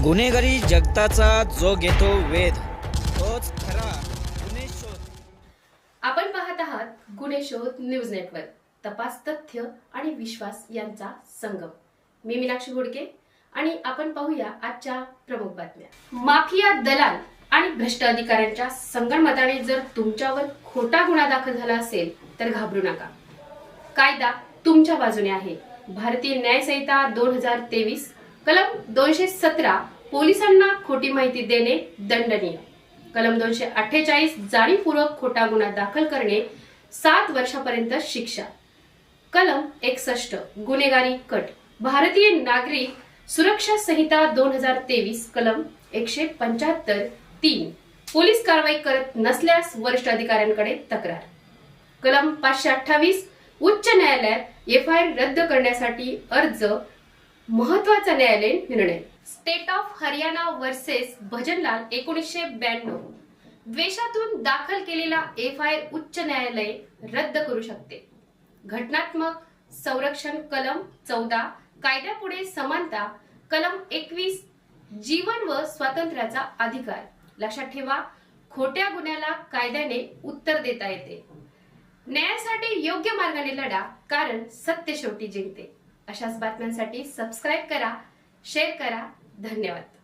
गुन्हेगारी जगताचा जो घेतो वेध तोच खरा गुन्हे शोध. आपण पाहत आहात गुन्हे शोध न्यूज नेटवर्क. तपास, तथ्य आणि विश्वास यांचा संगम. मी मीनाक्षी घोडके आणि आपण पाहूया आजच्या प्रमुख बातम्या. माफिया, दलाल आणि भ्रष्ट अधिकाऱ्यांच्या संगनमताने जर तुमच्यावर खोटा गुन्हा दाखल झाला असेल तर घाबरू नका. कायदा तुमच्या बाजूने आहे. भारतीय न्याय संहिता 2023 कलम 217 पोलिसांना खोटी माहिती देणे दंडनीय. कलम 248 जाणीवपूर्वक खोटा गुन्हा दाखल करणे 7 वर्षापर्यंत शिक्षा. कलम 61 गुन्हेगारी कट. भारतीय नागरिक सुरक्षा संहिता 2023 कलम 175(3) पोलीस कारवाई करत नसल्यास वरिष्ठ अधिकाऱ्यांकडे तक्रार. कलम 528 उच्च न्यायालयात FIR रद्द करण्यासाठी अर्ज. महत्वाचा न्यायालयीन निर्णय. State of Haryana versus Bhajanlal 1992 द्वेषातून दाखल केलेला FIR उच्च न्यायालय रद्द करू शकते. घटनात्मक संरक्षण कलम 14 कायद्यापुढे समानता. कलम 21 जीवन व स्वातंत्र्याचा अधिकार. लक्षात ठेवा, खोट्या गुन्ह्याला कायद्याने उत्तर देता येते. न्यायासाठी योग्य मार्गाने लढा, कारण सत्य शेवटी जिंकते. अशाच बातम्यांसाठी सबस्क्राईब करा, शेअर करा. धन्यवाद.